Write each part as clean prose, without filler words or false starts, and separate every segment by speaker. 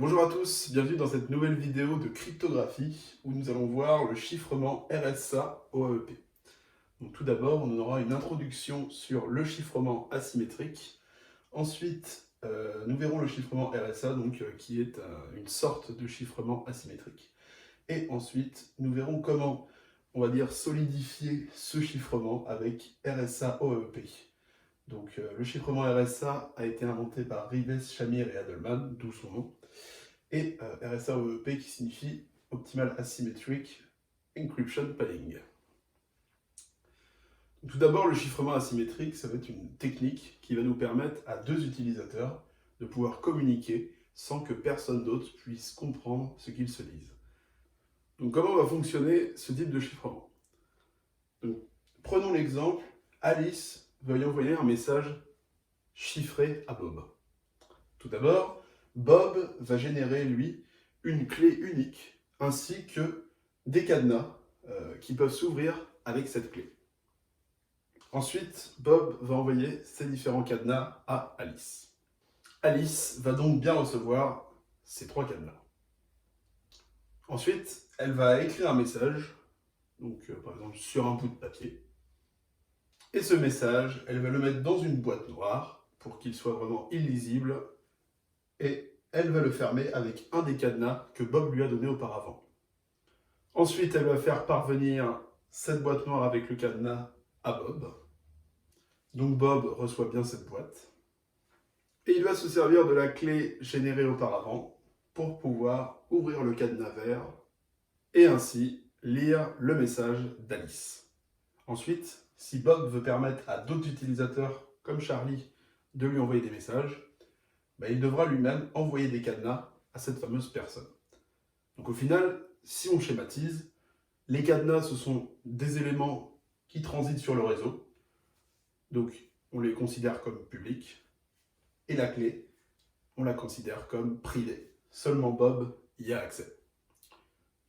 Speaker 1: Bonjour à tous, bienvenue dans cette nouvelle vidéo de cryptographie où nous allons voir le chiffrement RSA-OAEP. Donc tout d'abord, on aura une introduction sur le chiffrement asymétrique. Ensuite, nous verrons le chiffrement RSA, qui est une sorte de chiffrement asymétrique. Et ensuite, nous verrons comment, on va dire, solidifier ce chiffrement avec RSA-OAEP. Le chiffrement RSA a été inventé par Rives, Shamir et Adelman, d'où son nom. Et RSA-OEP qui signifie Optimal Asymmetric Encryption Padding. Tout d'abord, le chiffrement asymétrique, ça va être une technique qui va nous permettre à deux utilisateurs de pouvoir communiquer sans que personne d'autre puisse comprendre ce qu'ils se disent. Donc comment va fonctionner ce type de chiffrement? Donc, prenons l'exemple, Alice veuille envoyer un message chiffré à Bob. Tout d'abord, Bob va générer, lui, une clé unique, ainsi que des cadenas qui peuvent s'ouvrir avec cette clé. Ensuite, Bob va envoyer ces différents cadenas à Alice. Alice va donc bien recevoir ces trois cadenas. Ensuite, elle va écrire un message, par exemple sur un bout de papier. Et ce message, elle va le mettre dans une boîte noire pour qu'il soit vraiment illisible. Et elle va le fermer avec un des cadenas que Bob lui a donné auparavant. Ensuite, elle va faire parvenir cette boîte noire avec le cadenas à Bob. Donc Bob reçoit bien cette boîte. Et il va se servir de la clé générée auparavant pour pouvoir ouvrir le cadenas vert et ainsi lire le message d'Alice. Ensuite, si Bob veut permettre à d'autres utilisateurs comme Charlie de lui envoyer des messages, il devra lui-même envoyer des cadenas à cette fameuse personne. Donc au final, si on schématise, les cadenas, ce sont des éléments qui transitent sur le réseau, donc on les considère comme publics, et la clé, on la considère comme privée. Seulement Bob y a accès.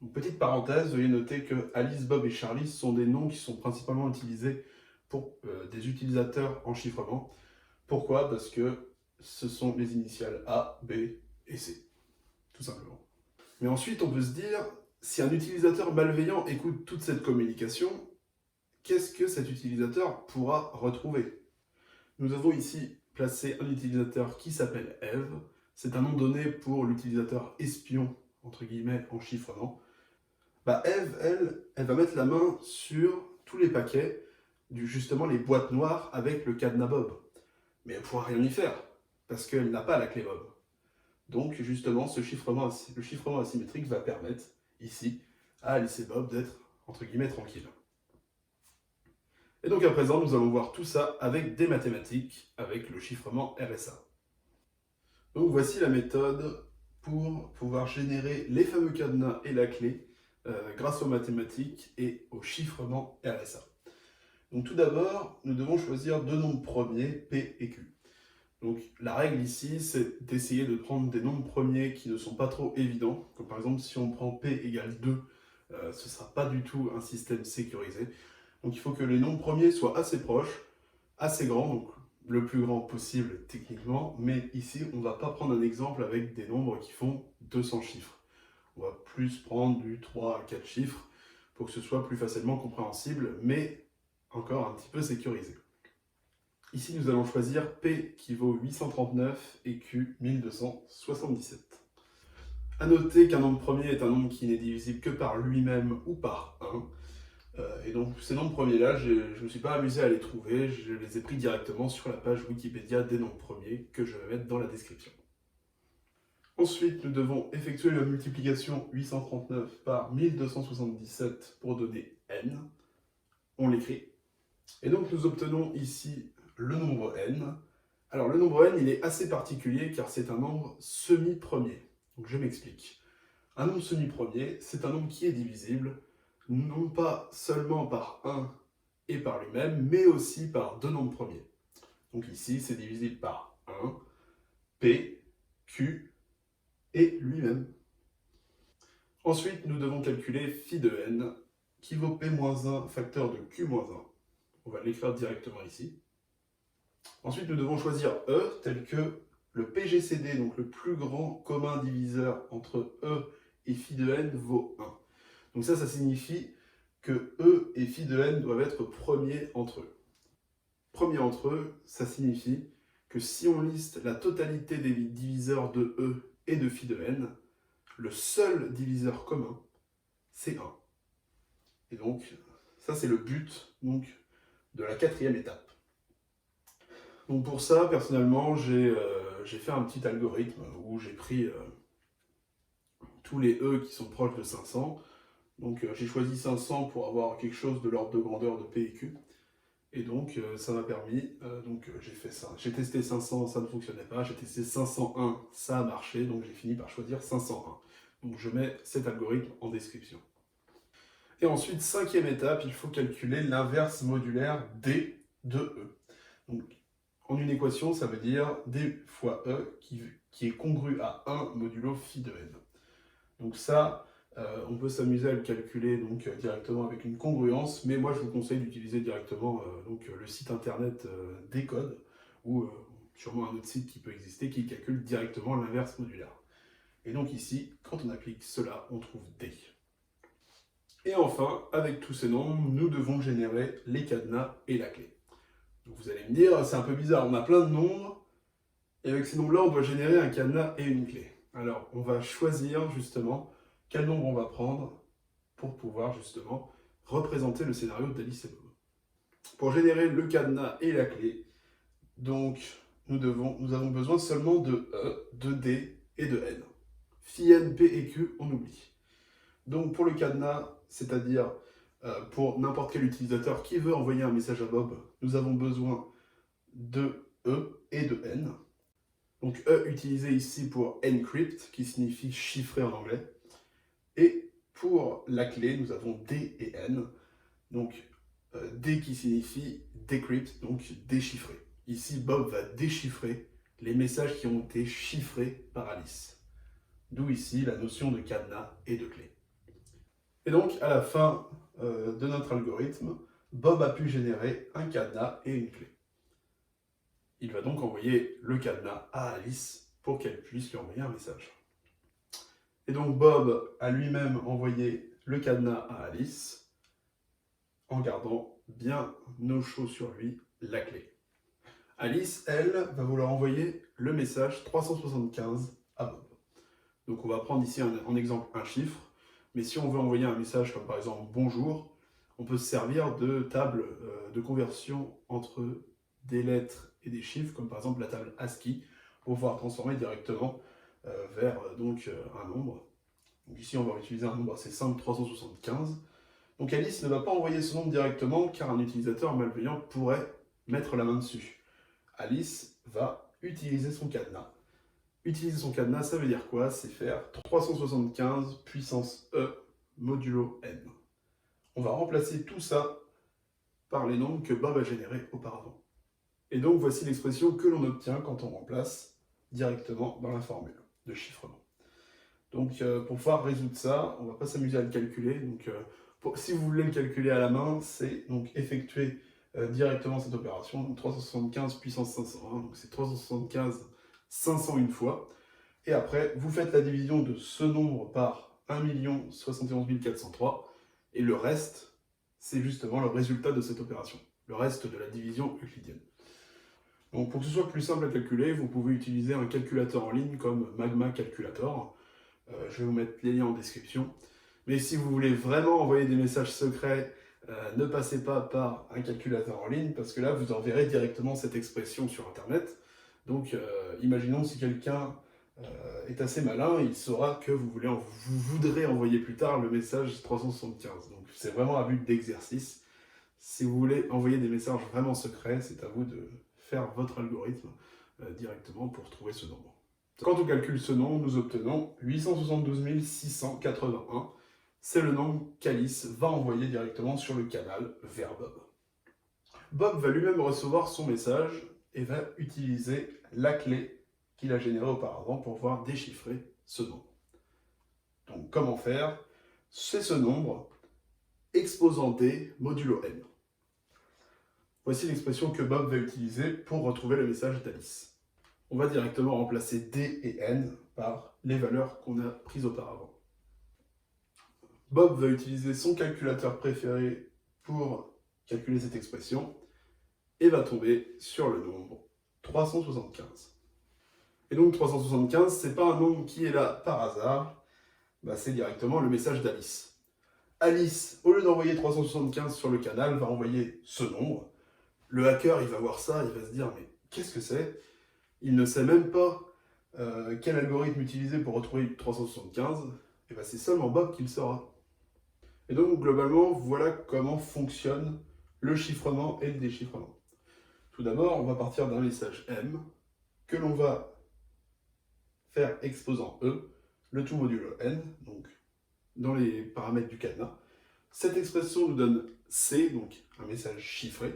Speaker 1: Donc, petite parenthèse, veuillez noter que Alice, Bob et Charlie sont des noms qui sont principalement utilisés pour des utilisateurs en chiffrement. Pourquoi? Parce que ce sont les initiales A, B et C, tout simplement. Mais ensuite, on peut se dire, si un utilisateur malveillant écoute toute cette communication, qu'est-ce que cet utilisateur pourra retrouver? Nous avons ici placé un utilisateur qui s'appelle Eve. C'est un nom donné pour l'utilisateur espion, entre guillemets, en chiffrement. Eve, elle va mettre la main sur tous les paquets, justement les boîtes noires avec le cadenas Bob. Mais elle ne pourra rien y faire, parce qu'elle n'a pas la clé Bob. Donc justement, le chiffrement asymétrique va permettre, ici, à Alice et Bob d'être, entre guillemets, tranquilles. Et donc à présent, nous allons voir tout ça avec des mathématiques, avec le chiffrement RSA. Donc voici la méthode pour pouvoir générer les fameux cadenas et la clé grâce aux mathématiques et au chiffrement RSA. Donc tout d'abord, nous devons choisir deux nombres premiers, P et Q. Donc la règle ici, c'est d'essayer de prendre des nombres premiers qui ne sont pas trop évidents. Comme par exemple, si on prend P égale 2, ce ne sera pas du tout un système sécurisé. Donc il faut que les nombres premiers soient assez proches, assez grands, donc le plus grand possible techniquement. Mais ici, on ne va pas prendre un exemple avec des nombres qui font 200 chiffres. On va plus prendre du 3 à 4 chiffres pour que ce soit plus facilement compréhensible, mais encore un petit peu sécurisé. Ici, nous allons choisir P qui vaut 839 et Q 1277. A noter qu'un nombre premier est un nombre qui n'est divisible que par lui-même ou par 1. Et donc, ces nombres premiers-là, je ne me suis pas amusé à les trouver, je les ai pris directement sur la page Wikipédia des nombres premiers que je vais mettre dans la description. Ensuite, nous devons effectuer la multiplication 839 par 1277 pour donner n. On l'écrit. Et donc, nous obtenons ici le nombre n. Alors le nombre n, il est assez particulier car c'est un nombre semi-premier. Donc je m'explique. Un nombre semi-premier, c'est un nombre qui est divisible, non pas seulement par 1 et par lui-même, mais aussi par deux nombres premiers. Donc ici, c'est divisible par 1, p, q et lui-même. Ensuite, nous devons calculer phi de n, qui vaut p-1 facteur de q-1. On va l'écrire directement ici. Ensuite, nous devons choisir E tel que le PGCD, donc le plus grand commun diviseur entre E et phi de n, vaut 1. Donc ça signifie que E et phi de n doivent être premiers entre eux. Premiers entre eux, ça signifie que si on liste la totalité des diviseurs de E et de phi de n, le seul diviseur commun, c'est 1. Et donc, ça c'est le but donc, de la 4e étape. Donc pour ça, personnellement, j'ai fait un petit algorithme où j'ai pris tous les E qui sont proches de 500. Donc j'ai choisi 500 pour avoir quelque chose de l'ordre de grandeur de P et Q. Et donc ça m'a permis, j'ai fait ça. J'ai testé 500, ça ne fonctionnait pas. J'ai testé 501, ça a marché. Donc j'ai fini par choisir 501. Donc je mets cet algorithme en description. Et ensuite, 5e étape, il faut calculer l'inverse modulaire D de E. Donc, en une équation, ça veut dire D fois E qui est congru à 1 modulo phi de n. Donc ça, on peut s'amuser à le calculer directement avec une congruence, mais moi je vous conseille d'utiliser directement le site internet Decode, ou sûrement un autre site qui peut exister, qui calcule directement l'inverse modulaire. Et donc ici, quand on applique cela, on trouve D. Et enfin, avec tous ces nombres, nous devons générer les cadenas et la clé. Donc vous allez me dire, c'est un peu bizarre, on a plein de nombres, et avec ces nombres-là, on doit générer un cadenas et une clé. Alors, on va choisir justement quel nombre on va prendre pour pouvoir justement représenter le scénario d'Alice et Bob. Pour générer le cadenas et la clé, donc nous avons besoin seulement de E, de D et de N. Phi n, P et Q, on oublie. Donc pour le cadenas, c'est-à-dire pour n'importe quel utilisateur qui veut envoyer un message à Bob, nous avons besoin de E et de N. Donc E utilisé ici pour encrypt, qui signifie chiffrer en anglais. Et pour la clé, nous avons D et N. Donc D qui signifie decrypt, donc déchiffrer. Ici, Bob va déchiffrer les messages qui ont été chiffrés par Alice. D'où ici la notion de cadenas et de clé. Et donc, à la fin de notre algorithme, Bob a pu générer un cadenas et une clé. Il va donc envoyer le cadenas à Alice pour qu'elle puisse lui envoyer un message. Et donc Bob a lui-même envoyé le cadenas à Alice en gardant bien au chaud sur lui la clé. Alice, elle, va vouloir envoyer le message 375 à Bob. Donc on va prendre ici en exemple un chiffre, mais si on veut envoyer un message comme par exemple bonjour, on peut se servir de table de conversion entre des lettres et des chiffres, comme par exemple la table ASCII, pour pouvoir transformer directement vers un nombre. Donc ici on va utiliser un nombre assez simple, 375. Donc Alice ne va pas envoyer ce nombre directement car un utilisateur malveillant pourrait mettre la main dessus. Alice va utiliser son cadenas. Utiliser son cadenas, ça veut dire quoi? C'est faire 375 puissance E modulo n. On va remplacer tout ça par les nombres que Bob a générés auparavant. Et donc voici l'expression que l'on obtient quand on remplace directement dans la formule de chiffrement. Donc pour pouvoir résoudre ça, on ne va pas s'amuser à le calculer. Donc si vous voulez le calculer à la main, c'est donc effectuer directement cette opération. Donc 375 puissance 501, donc c'est 375 501 fois. Et après, vous faites la division de ce nombre par 1 071 403. Et le reste, c'est justement le résultat de cette opération. Le reste de la division euclidienne. Donc pour que ce soit plus simple à calculer, vous pouvez utiliser un calculateur en ligne comme Magma Calculator. Je vais vous mettre les liens en description. Mais si vous voulez vraiment envoyer des messages secrets, ne passez pas par un calculateur en ligne, parce que là, vous enverrez directement cette expression sur Internet. Donc, imaginons si quelqu'un est assez malin, il saura que vous voudrez envoyer plus tard le message 375. Donc, c'est vraiment un but d'exercice. Si vous voulez envoyer des messages vraiment secrets, c'est à vous de faire votre algorithme directement pour trouver ce nombre. Quand on calcule ce nombre, nous obtenons 872 681. C'est le nombre qu'Alice va envoyer directement sur le canal vers Bob. Bob va lui-même recevoir son message et va utiliser la clé qu'il a générée auparavant pour pouvoir déchiffrer ce nombre. Donc comment faire? C'est ce nombre exposant D modulo n. Voici l'expression que Bob va utiliser pour retrouver le message d'Alice. on va directement remplacer D et N par les valeurs qu'on a prises auparavant. Bob va utiliser son calculateur préféré pour calculer cette expression et va tomber sur le nombre 375. Et donc 375, c'est pas un nombre qui est là par hasard, c'est directement le message d'Alice. Alice, au lieu d'envoyer 375 sur le canal, va envoyer ce nombre. Le hacker, il va voir ça, il va se dire, mais qu'est-ce que c'est? Il ne sait même pas quel algorithme utiliser pour retrouver 375, et c'est seulement Bob qui le saura. Et donc, globalement, voilà comment fonctionne le chiffrement et le déchiffrement. Tout d'abord, on va partir d'un message M, que l'on va faire exposant E, le tout modulo N, donc dans les paramètres du cadenas. Cette expression nous donne C, donc un message chiffré.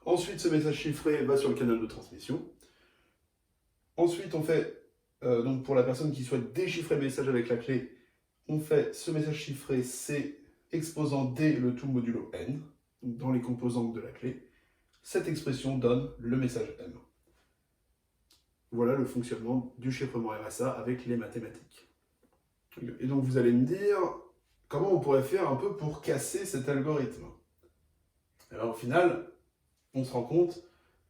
Speaker 1: Ensuite, ce message chiffré va sur le canal de transmission. Ensuite, on fait, donc pour la personne qui souhaite déchiffrer le message avec la clé, on fait ce message chiffré C exposant D, le tout modulo N, donc dans les composantes de la clé. Cette expression donne le message M. Voilà le fonctionnement du chiffrement RSA avec les mathématiques. Et donc vous allez me dire, comment on pourrait faire un peu pour casser cet algorithme? Alors au final, on se rend compte,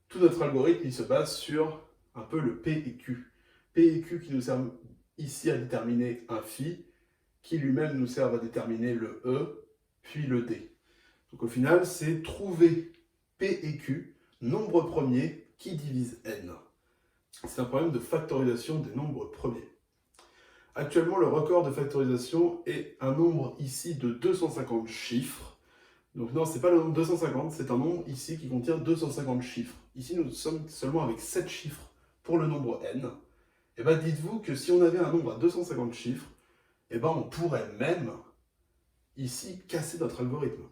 Speaker 1: tout notre algorithme il se base sur un peu le P et Q. P et Q qui nous servent ici à déterminer un phi, qui lui-même nous servent à déterminer le E, puis le D. Donc au final, c'est trouver P et Q, nombre premier qui divise N. C'est un problème de factorisation des nombres premiers. Actuellement, le record de factorisation est un nombre ici de 250 chiffres. Donc non, c'est pas le nombre 250, c'est un nombre ici qui contient 250 chiffres. Ici, nous sommes seulement avec 7 chiffres pour le nombre n. Et dites-vous que si on avait un nombre à 250 chiffres, on pourrait même ici casser notre algorithme.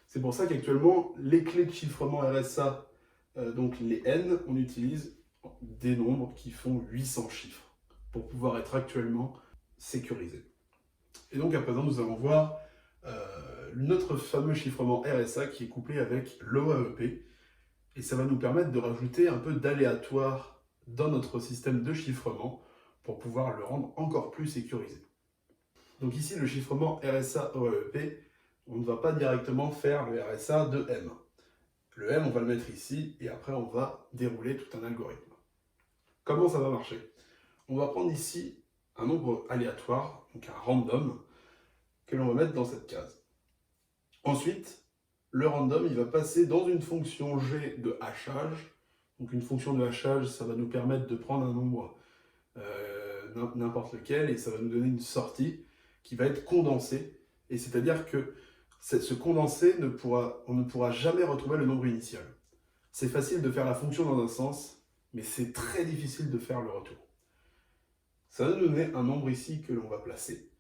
Speaker 1: C'est pour ça qu'actuellement, les clés de chiffrement RSA, donc les n, on utilise des nombres qui font 800 chiffres pour pouvoir être actuellement sécurisés. Et donc à présent, nous allons voir notre fameux chiffrement RSA qui est couplé avec l'OAEP. Et ça va nous permettre de rajouter un peu d'aléatoire dans notre système de chiffrement pour pouvoir le rendre encore plus sécurisé. Donc ici, le chiffrement RSA-OAEP, on ne va pas directement faire le RSA de M. Le M, on va le mettre ici, et après, on va dérouler tout un algorithme. Comment ça va marcher? On va prendre ici un nombre aléatoire, donc un random, que l'on va mettre dans cette case. Ensuite, le random, il va passer dans une fonction G de hachage. Donc une fonction de hachage, ça va nous permettre de prendre un nombre n'importe lequel, et ça va nous donner une sortie qui va être condensée. Et c'est-à-dire que ce condensé, on ne pourra jamais retrouver le nombre initial. C'est facile de faire la fonction dans un sens, mais c'est très difficile de faire le retour. Ça va nous donner un nombre ici que l'on va placer.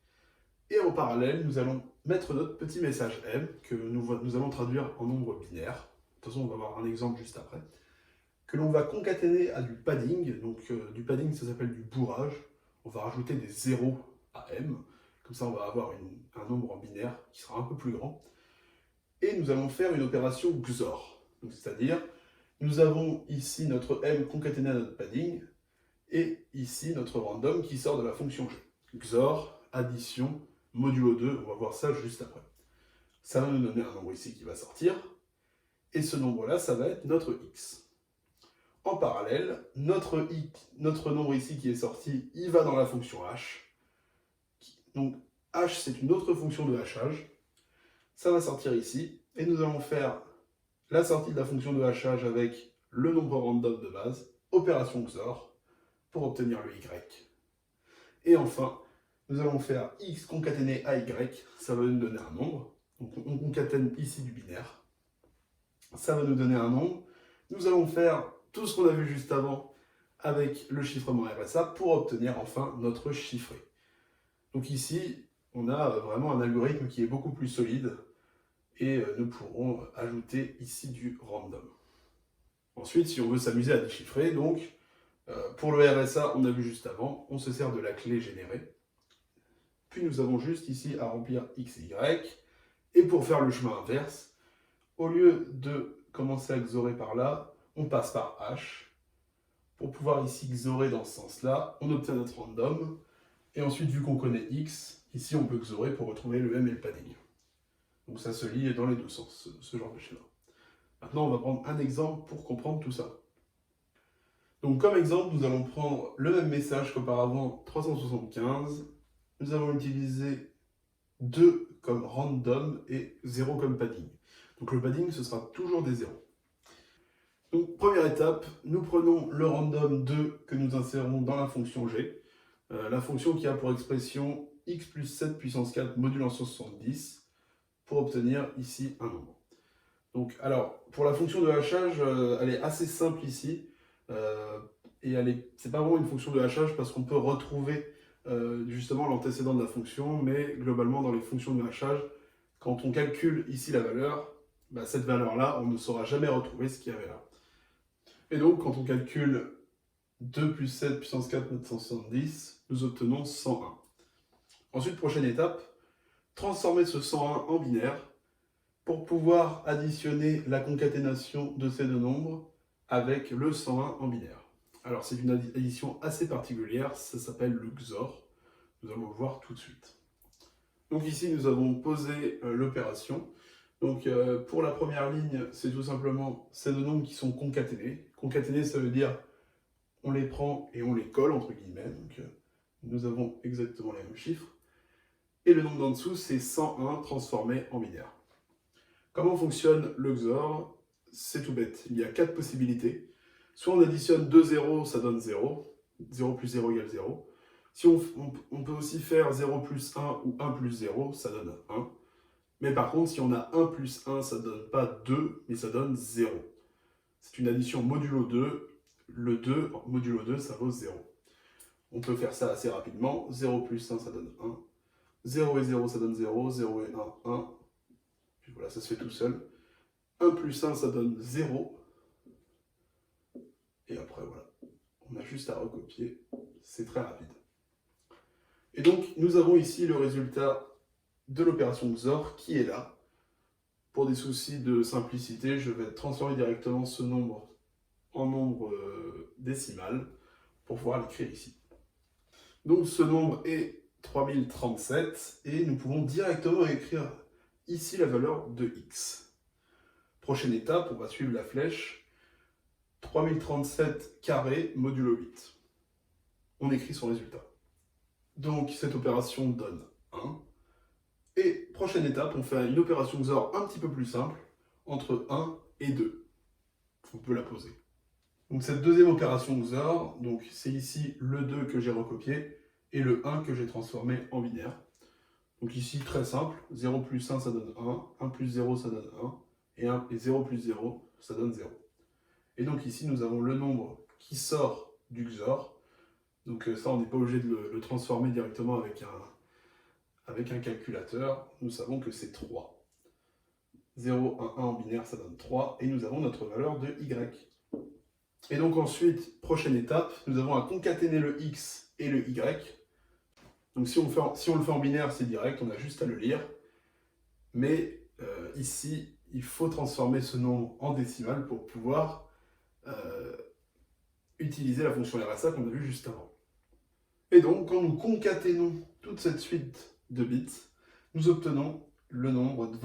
Speaker 1: Et en parallèle, nous allons mettre notre petit message M, que nous allons traduire en nombre binaire. De toute façon, on va voir un exemple juste après. Que l'on va concaténer à du padding. Donc du padding, ça s'appelle du bourrage. On va rajouter des zéros à M. Comme ça, on va avoir un nombre en binaire qui sera un peu plus grand. Et nous allons faire une opération XOR. C'est-à-dire, nous avons ici notre M concaténé à notre padding, et ici notre random qui sort de la fonction G. XOR, addition, modulo 2, on va voir ça juste après. Ça va nous donner un nombre ici qui va sortir, et ce nombre-là, ça va être notre X. En parallèle, notre nombre ici qui est sorti, il va dans la fonction H. Donc H, c'est une autre fonction de hachage. Ça va sortir ici, et nous allons faire la sortie de la fonction de hachage avec le nombre random de base, opération XOR, pour obtenir le Y. Et enfin, nous allons faire X concaténé à Y, ça va nous donner un nombre. Donc on concatène ici du binaire. Ça va nous donner un nombre. Nous allons faire tout ce qu'on a vu juste avant avec le chiffrement RSA pour obtenir enfin notre chiffré. Donc ici, on a vraiment un algorithme qui est beaucoup plus solide et nous pourrons ajouter ici du random. Ensuite, si on veut s'amuser à déchiffrer, donc pour le RSA, on a vu juste avant, on se sert de la clé générée. Puis nous avons juste ici à remplir X et Y. Et pour faire le chemin inverse, au lieu de commencer à XORer par là, on passe par H. Pour pouvoir ici XORer dans ce sens-là, on obtient notre random. Et ensuite, vu qu'on connaît X, ici on peut XORer pour retrouver le M et le padding. Donc ça se lit dans les deux sens, ce genre de schéma. Maintenant, on va prendre un exemple pour comprendre tout ça. Donc comme exemple, nous allons prendre le même message qu'auparavant, 375. Nous allons utiliser 2 comme random et 0 comme padding. Donc le padding, ce sera toujours des 0. Donc première étape, nous prenons le random 2 que nous insérons dans la fonction g, la fonction qui a pour expression x plus 7 puissance 4 modulo 170 pour obtenir ici un nombre. Donc alors, pour la fonction de hachage, elle est assez simple ici, et c'est pas vraiment une fonction de hachage parce qu'on peut retrouver justement l'antécédent de la fonction, mais globalement dans les fonctions de hachage, quand on calcule ici la valeur, cette valeur-là, on ne saura jamais retrouver ce qu'il y avait là. Et donc, quand on calcule 2 plus 7 puissance 4 970, nous obtenons 101. Ensuite, prochaine étape, transformer ce 101 en binaire pour pouvoir additionner la concaténation de ces deux nombres avec le 101 en binaire. Alors, c'est une addition assez particulière, ça s'appelle le XOR. Nous allons le voir tout de suite. Donc ici, nous avons posé l'opération. Donc pour la première ligne, c'est tout simplement ces deux nombres qui sont concaténés. Concaténés, ça veut dire on les prend et on les colle, entre guillemets. Donc nous avons exactement les mêmes chiffres. Et le nombre d'en dessous, c'est 101 transformé en binaire. Comment fonctionne le XOR? C'est tout bête. Il y a 4 possibilités. Soit on additionne 2 zéros, ça donne 0. 0 plus 0 égale 0. Si on peut aussi faire 0 plus 1 ou 1 plus 0, ça donne 1. Mais par contre, si on a 1 plus 1, ça ne donne pas 2, mais ça donne 0. C'est une addition modulo 2. Le 2, modulo 2, ça vaut 0. On peut faire ça assez rapidement. 0 plus 1, ça donne 1. 0 et 0, ça donne 0. 0 et 1, 1. Puis voilà, ça se fait tout seul. 1 plus 1, ça donne 0. Et après, voilà. On a juste à recopier. C'est très rapide. Et donc, nous avons ici le résultat de l'opération XOR qui est là. Pour des soucis de simplicité, je vais transformer directement ce nombre en nombre décimal pour pouvoir l'écrire ici. Donc ce nombre est 3037 et nous pouvons directement écrire ici la valeur de x. Prochaine étape, on va suivre la flèche. 3037 carré modulo 8. On écrit son résultat. Donc cette opération donne 1. Et prochaine étape, on fait une opération XOR un petit peu plus simple, entre 1 et 2. On peut la poser. Donc cette deuxième opération XOR, c'est ici le 2 que j'ai recopié et le 1 que j'ai transformé en binaire. Donc ici, très simple, 0 plus 1, ça donne 1, 1 plus 0, ça donne 1, et 0 plus 0, ça donne 0. Et donc ici, nous avons le nombre qui sort du XOR. Donc ça, on n'est pas obligé de le transformer directement avec un calculateur. Nous savons que c'est 3. 0, 1, 1 en binaire, ça donne 3. Et nous avons notre valeur de y. Et donc ensuite, prochaine étape, nous avons à concaténer le x et le y. Donc si on le fait en binaire, c'est direct, on a juste à le lire. Mais ici, il faut transformer ce nombre en décimal pour pouvoir utiliser la fonction RSA qu'on a vue juste avant. Et donc, quand nous concaténons toute cette suite de bits, nous obtenons le nombre de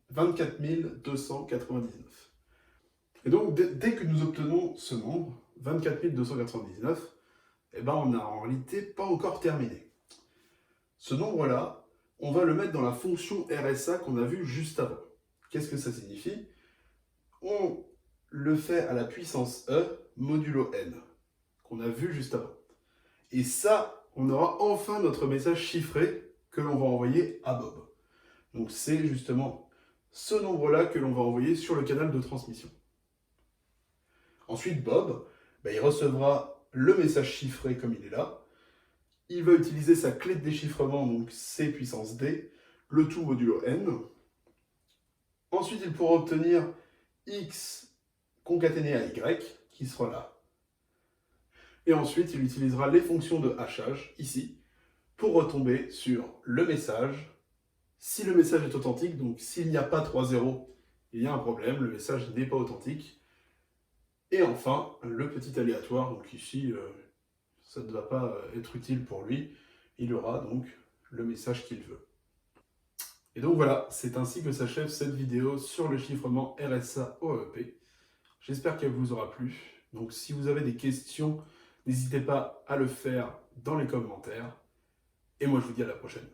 Speaker 1: 24 299. Et donc, dès que nous obtenons ce nombre, 24 299, on n'a en réalité pas encore terminé. Ce nombre-là, on va le mettre dans la fonction RSA qu'on a vue juste avant. Qu'est-ce que ça signifie? On le fait à la puissance E modulo n, qu'on a vu juste avant. Et ça, on aura enfin notre message chiffré que l'on va envoyer à Bob. Donc c'est justement ce nombre-là que l'on va envoyer sur le canal de transmission. Ensuite, Bob, il recevra le message chiffré comme il est là. Il va utiliser sa clé de déchiffrement, donc C puissance D, le tout modulo n. Ensuite, il pourra obtenir x concaténé à y, qui sera là. Et ensuite, il utilisera les fonctions de hachage, ici, pour retomber sur le message. Si le message est authentique, donc s'il n'y a pas 3 zéros, il y a un problème, le message n'est pas authentique. Et enfin, le petit aléatoire, donc ici, ça ne va pas être utile pour lui. Il aura donc le message qu'il veut. Et donc voilà, c'est ainsi que s'achève cette vidéo sur le chiffrement RSA OEP. J'espère qu'elle vous aura plu. Donc si vous avez des questions, n'hésitez pas à le faire dans les commentaires. Et moi je vous dis à la prochaine.